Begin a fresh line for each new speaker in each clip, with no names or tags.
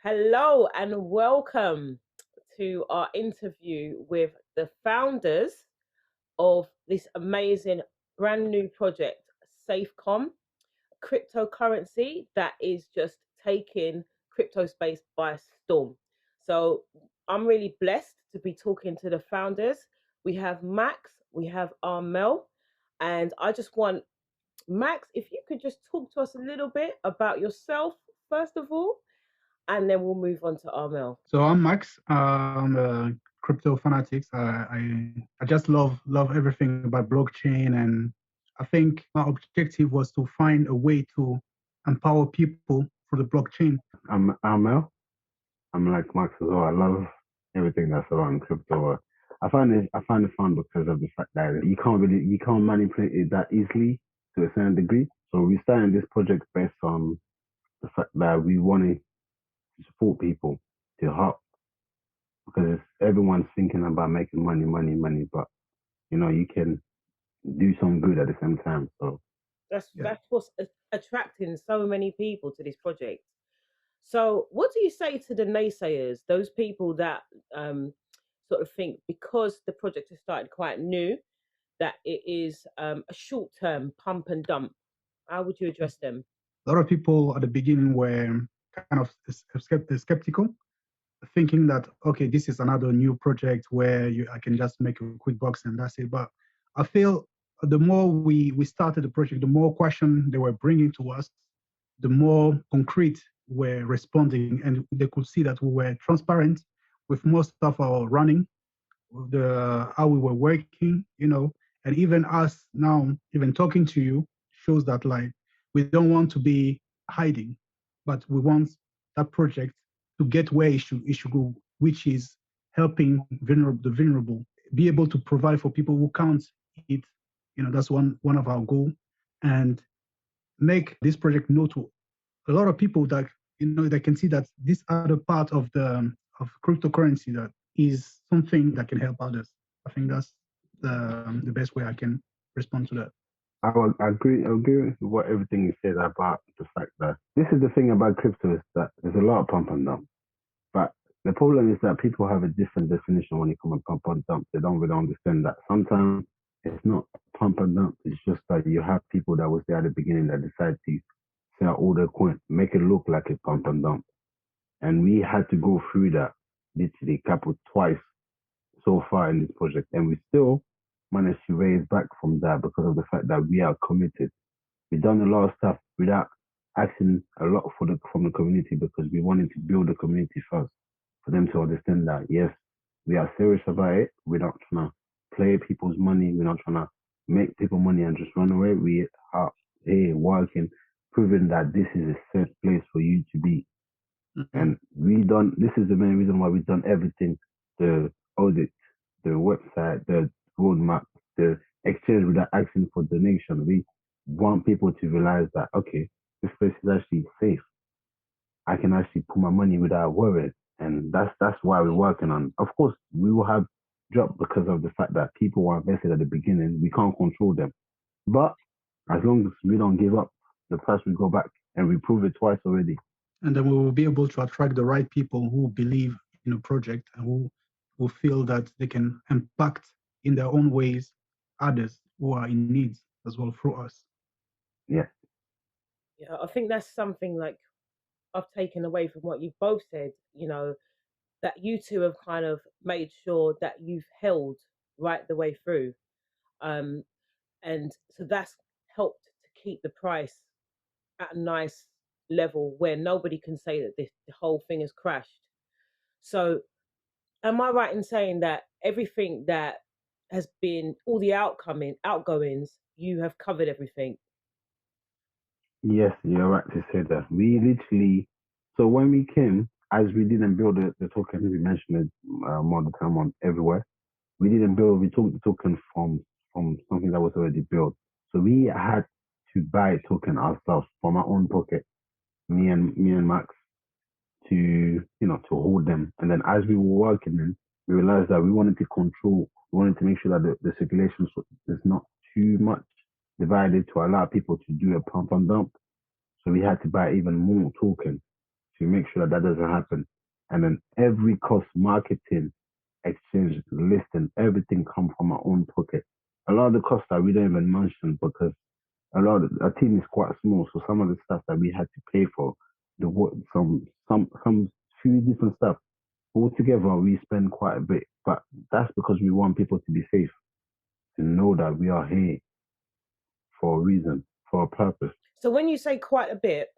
Hello and welcome to our interview with the founders of this amazing brand new project, SAFECOM, cryptocurrency that is just taking crypto space by storm. So I'm really blessed to be talking to the founders. We have Max, we have Armel, and I just want Max, if you could just talk to us a little bit about yourself, first of all, and then we'll move on to Armel.
So I'm Max. I'm a crypto fanatics. I just love everything about blockchain, and I think my objective was to find a way to empower people through the blockchain.
I'm Mel. I'm like Max as well. I love everything that's around crypto. I find it fun because of the fact that you can't manipulate it that easily to a certain degree. So we started this project based on the fact that we wanted to support people to help because everyone's thinking about making money, money, money, but you can do some good at the same time. So
That's
Yeah.
that's what's attracting so many people to this project. So, what do you say to the naysayers, those people that sort of think because the project has started quite new that it is a short-term pump and dump? How would you address them?
A lot of people at the beginning were kind of skeptical, thinking that okay, this is another new project where I can just make a quick box and that's it. But I feel the more we started the project, the more question they were bringing to us, the more concrete we're responding, and they could see that we were transparent with most of our running, with the how we were working, and even us now, even talking to you shows that like we don't want to be hiding, but we want that project to get where it should go, which is helping the vulnerable, be able to provide for people who can't eat. That's one of our goal, and make this project known to a lot of people that they can see that this other part of cryptocurrency that is something that can help others. I think that's the best way I can respond to that.
I agree with what everything you said about the fact that this is the thing about crypto is that there's a lot of pump and dump. But the problem is that people have a different definition when it comes to pump and dump. They don't really understand that. Sometimes it's not pump and dump. It's just that you have people that was there at the beginning that decide to sell all their coin, make it look like a pump and dump. And we had to go through that literally couple twice so far in this project. And we still managed to raise back from that because of the fact that we are committed. We've done a lot of stuff without asking a lot from the community because we wanted to build the community first for them to understand that yes, we are serious about it. We're not trying to play people's money. We're not trying to make people money and just run away. We are here working, proving that this is a safe place for you to be.
Mhm.
And we done this is the main reason why we've done everything: the audit, the website, the roadmap, the exchange without asking for donation. We want people to realize that okay, this place is actually safe. I can actually put my money without worrying. And that's why we're working on. Of course, we will have drop because of the fact that people were invested at the beginning. We can't control them. But as long as we don't give up, the price will go back. And we proved it twice already.
And then we will be able to attract the right people who believe in a project and who feel that they can impact in their own ways others who are in need as well through us.
Yeah.
Yeah, I think that's something like I've taken away from what you've both said. That you two have kind of made sure that you've held right the way through. Um, and so that's helped to keep the price at a nice level where nobody can say that the whole thing has crashed. So, am I right in saying that everything that has been all the outgoings, you have covered everything?
Yes, you're right to say that. We literally, so when we came, as we didn't build the token, we mentioned it more the time on everywhere. We took the token from something that was already built. So we had to buy a token ourselves from our own pocket, me and Max, to hold them. And then as we were working then, we realized that we wanted to make sure that the circulation is not too much divided to allow people to do a pump and dump. So we had to buy even more tokens to make sure that doesn't happen. And then every cost, marketing, exchange, listing, everything come from our own pocket. A lot of the costs that we don't even mention because our team is quite small, so some of the stuff that we had to pay for, some few different stuff. Altogether, we spend quite a bit, but that's because we want people to be safe, to know that we are here for a reason, for a purpose.
So when you say quite a bit,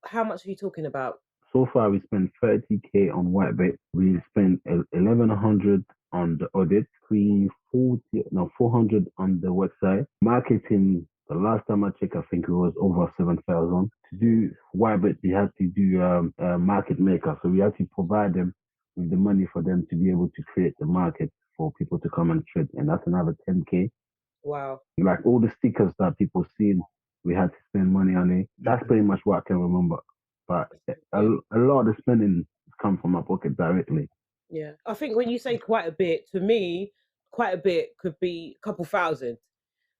how much are you talking about?
So far, we spent 30K on Whitebait. We spent 1100 on the audit, 400 on the website. Marketing, the last time I checked, I think it was over 7,000. To do Whitebait, we had to do a market maker. So we had to provide them with the money for them to be able to create the market for people to come and trade. And that's another 10K.
Wow.
Like all the stickers that people seen, we had to spend money on it. That's pretty much what I can remember. But a lot of the spending come from my pocket directly.
Yeah. I think when you say quite a bit, to me, quite a bit could be a couple thousand.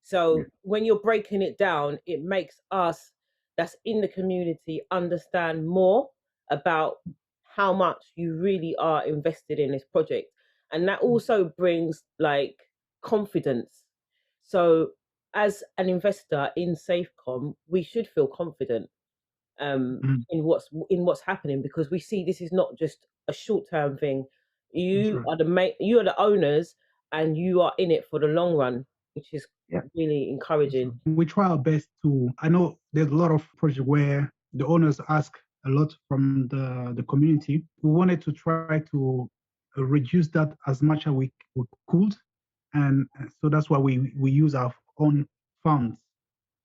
So when you're breaking it down, it makes us that's in the community understand more about how much you really are invested in this project. And that also brings like confidence. So as an investor in SAFECOM, we should feel confident in what's happening because we see this is not just a short-term thing. You are you are the owners and you are in it for the long run, which is really encouraging.
We try our best to. I know there's a lot of projects where the owners ask a lot from the community. We wanted to try to reduce that as much as we could, and so that's why we use our own funds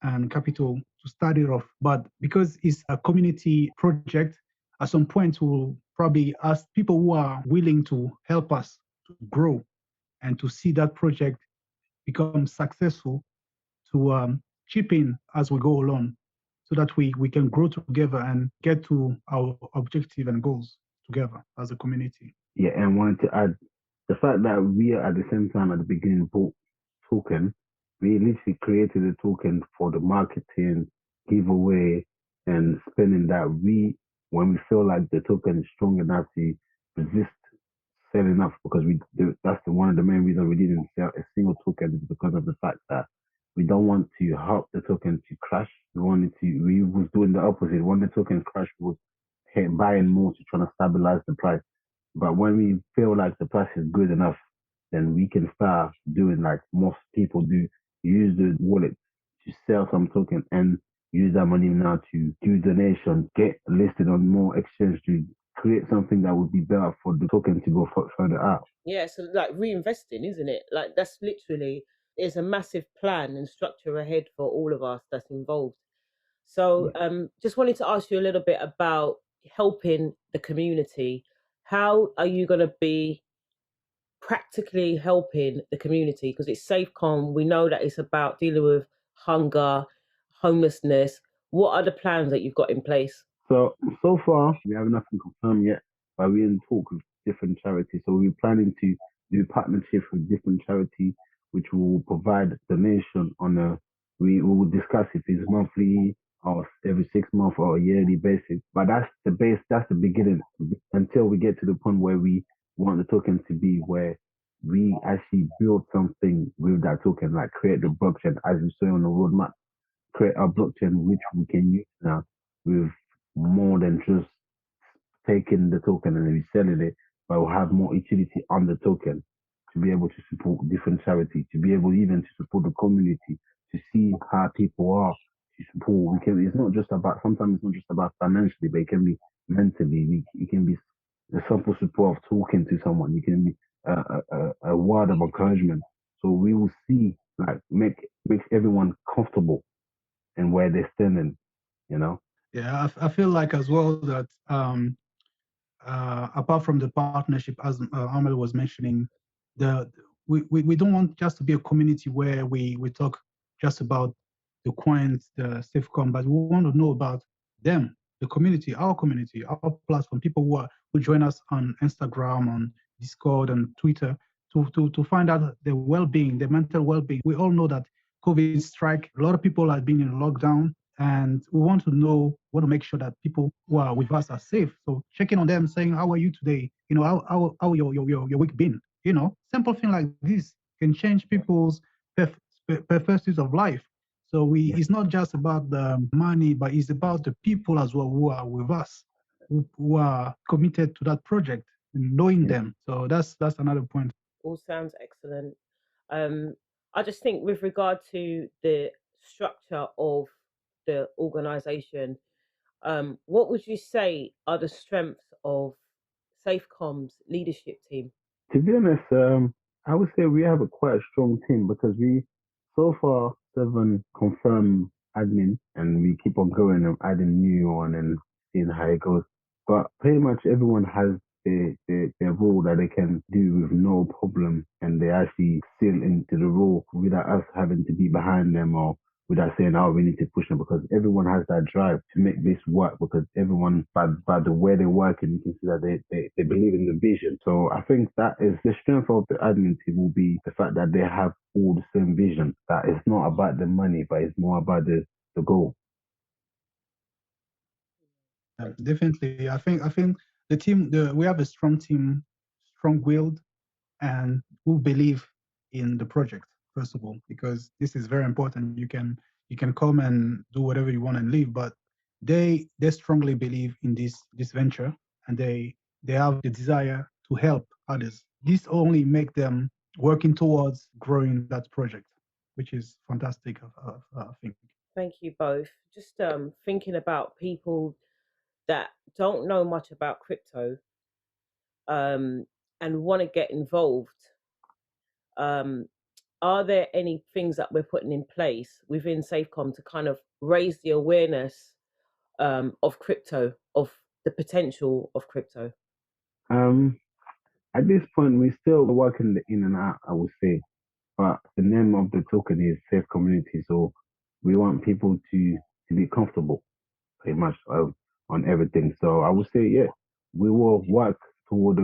and capital to start it off. But because it's a community project, at some point we'll probably ask people who are willing to help us to grow and to see that project become successful to chip in as we go along so that we can grow together and get to our objective and goals together as a community.
Yeah, and wanted to add the fact that we at the same time at the beginning bought token, we literally created a token for the marketing, giveaway, and spending that when we feel like the token is strong enough to resist selling off because one of the main reasons we didn't sell a single token is because of the fact that we don't want to help the token to crash. We was doing the opposite. When the token crash, we was buying more to try to stabilize the price. But when we feel like the price is good enough, then we can start doing like most people do, use the wallet to sell some token and use that money now to do donation, get listed on more exchange to create something that would be better for the token to go further out.
Yeah, so like reinvesting, isn't it? Like that's literally there's a massive plan and structure ahead for all of us that's involved. So just wanted to ask you a little bit about helping the community. How are you going to be practically helping the community? Because it's SAFECOM, we know that it's about dealing with hunger, homelessness. What are the plans that you've got in place?
So far, we have nothing confirmed yet, but we're in talk with different charities. So we're planning to do partnerships with different charities, which will provide donation we will discuss if it's monthly or every 6 months or a yearly basis. But that's the base, that's the beginning until we get to the point where we want the token to be where we actually build something with that token, like create the blockchain as you saw on the roadmap, create a blockchain which we can use now with more than just taking the token and reselling it, but we'll have more utility on the token to be able to support different charities, to be able even to support the community, to see how people are, to support. It's not just about, sometimes it's not just about financially, but it can be mentally. It can be the simple support of talking to someone. It can be a word of encouragement. So we will see, like, make everyone comfortable in where they're standing, you know?
Yeah, I feel like as well that apart from the partnership, as Amel was mentioning, we don't want just to be a community where we talk just about the coins, the SafeCom, but we want to know about them, the community, our platform, people who join us on Instagram, on Discord, and Twitter to find out their well-being, their mental well-being. We all know that COVID strike. A lot of people are being in lockdown, and we want to make sure that people who are with us are safe. So checking on them, saying, "How are you today? How your week been?" Simple thing like this can change people's perf- perspectives of life. So
Yeah.
it's not just about the money, but it's about the people as well who are with us, who are committed to that project, knowing
Yeah.
them. So that's another point.
All sounds excellent. Um, I just think with regard to the structure of the organisation, what would you say are the strengths of SafeCom's leadership team?
To be honest, I would say we have a quite a strong team because we so far 7 confirmed admin and we keep on going and adding new on and seeing how it goes. But pretty much everyone has their role that they can do with no problem and they actually seal into the role without us having to be behind them or without saying, oh, we need to push them because everyone has that drive to make this work because everyone, by the way they work, and you can see that they believe in the vision. So I think that is the strength of the admin team will be the fact that they have all the same vision, that it's not about the money, but it's more about the goal.
Definitely. I think we have a strong team, strong-willed, and who believe in the project first of all, because this is very important. You can come and do whatever you want and leave, but they strongly believe in this venture, and they have the desire to help others. This only make them working towards growing that project, which is fantastic. I think.
Thank you both. Just thinking about people that don't know much about crypto um, and want to get involved. Um, are there any things that we're putting in place within SafeCom to kind of raise the awareness of crypto, of the potential of crypto?
Um, at this point, we're still working the in and out, I would say, but the name of the token is Safe Community, so we want people to be comfortable pretty much on everything. So I would say, yeah, we will work toward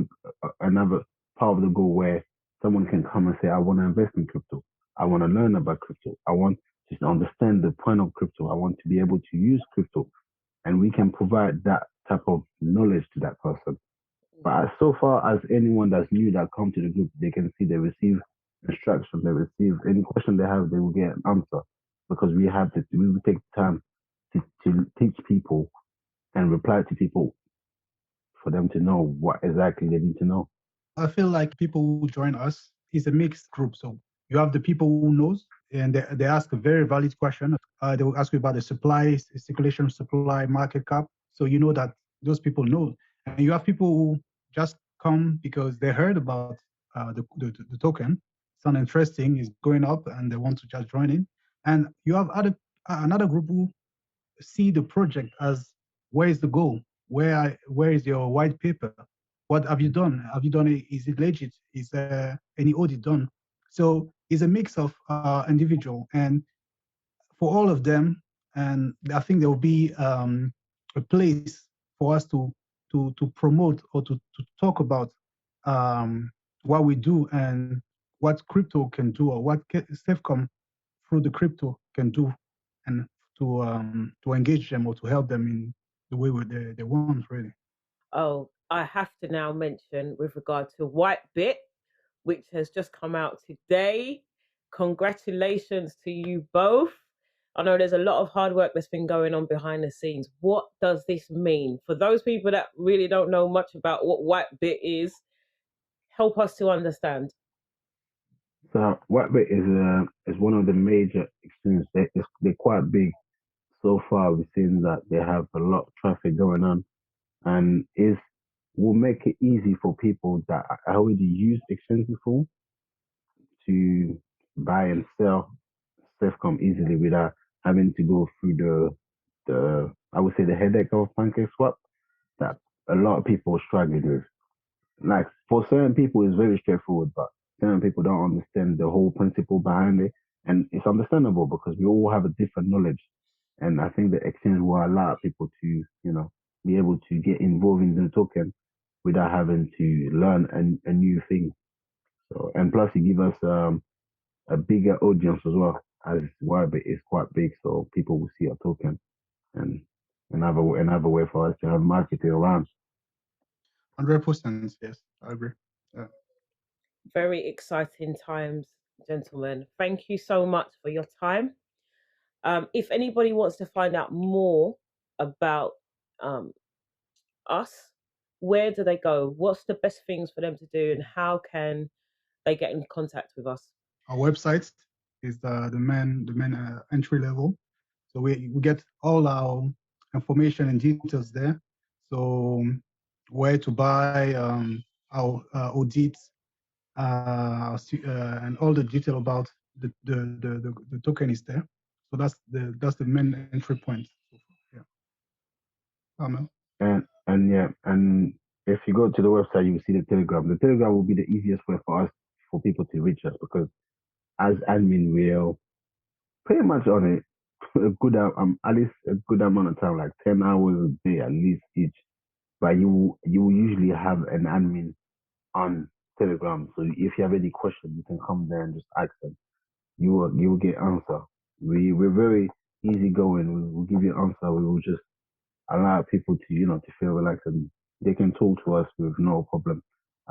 another part of the goal where someone can come and say, I want to invest in crypto. I want to learn about crypto. I want to understand the point of crypto. I want to be able to use crypto. And we can provide that type of knowledge to that person. But as so far as anyone that's new that come to the group, they can see they receive instruction, they receive any question they have, they will get an answer because we will take time to teach people and reply to people for them to know what exactly they need to know.
I feel like people who join us is a mixed group. So you have the people who knows, and they ask a very valid question. They will ask you about the supply, circulation, supply, market cap. So you know that those people know. And you have people who just come because they heard about the token, sound interesting, is going up, and they want to just join in. And you have another group who see the project as, where is the goal? Where is your white paper? What have you done? Have you done it? Is it legit? Is there any audit done? So it's a mix of individual, and for all of them, and I think there will be a place for us to promote or to talk about what we do and what crypto can do, or what SafeCom through the crypto can do, and to engage them or to help them in the way they want, really.
Oh, I have to now mention with regard to Whitebit, which has just come out today. Congratulations to you both. I know there's a lot of hard work that's been going on behind the scenes. What does this mean? For those people that really don't know much about what Whitebit is, help us to understand.
So Whitebit is one of the major exchanges. They're quite big. So far, we've seen that they have a lot of traffic going on, and is will make it easy for people that already use exchange before to buy and sell Safecom easily without having to go through the I would say the headache of pancake swap that a lot of people are struggling with. Like for certain people it's very straightforward, but certain people don't understand the whole principle behind it. And it's understandable because we all have a different knowledge. And I think the exchange will allow people to, be able to get involved in the token without having to learn a new thing. So and plus it gives us a bigger audience as well. as Wybit is quite big, so people will see our token, and another way for us to have marketing around.
100%. Yes, I agree. Yeah.
Very exciting times, gentlemen. Thank you so much for your time. If anybody wants to find out more about us, where do they go? What's the best things for them to do, and how can they get in contact with us?
Our website is the main entry level. So we get all our information and details there. So where to buy our audits and all the detail about the token is there. So that's the main entry point. Yeah. Amen.
And if you go to the website, you will see the Telegram. The Telegram will be the easiest way for people to reach us, because as admin, we're pretty much on it a good at least a good amount of time, like 10 hours a day at least each. But you will usually have an admin on Telegram, so if you have any questions, you can come there and just ask them. You will get answer. We're very easygoing. We will give you an answer. We will just allow people to to feel relaxed, and they can talk to us with no problem,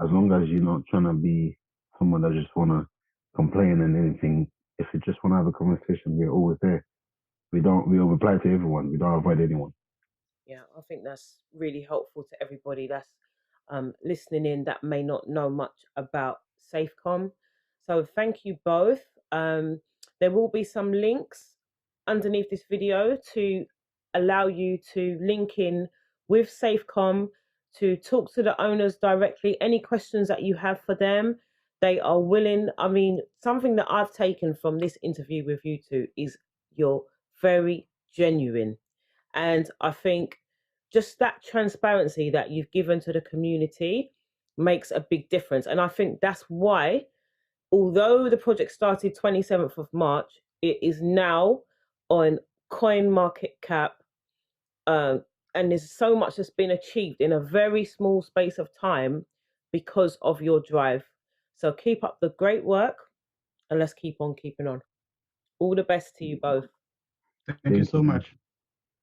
as long as you're not trying to be someone that just wanna complain and anything. If you just want to have a conversation, we're always there. We'll reply to everyone. We don't avoid anyone.
Yeah, I think that's really helpful to everybody that's listening in that may not know much about SAFECOM. So thank you both. There will be some links underneath this video to allow you to link in with SAFECOM to talk to the owners directly. Any questions that you have for them, they are willing. I mean, something that I've taken from this interview with you two is you're very genuine. And I think just that transparency that you've given to the community makes a big difference. And I think that's why, although the project started 27th of March, it is now on Coin Market Cap. And there's so much that's been achieved in a very small space of time because of your drive. So keep up the great work, and let's keep on keeping on. All the best to you both.
Thank you so much.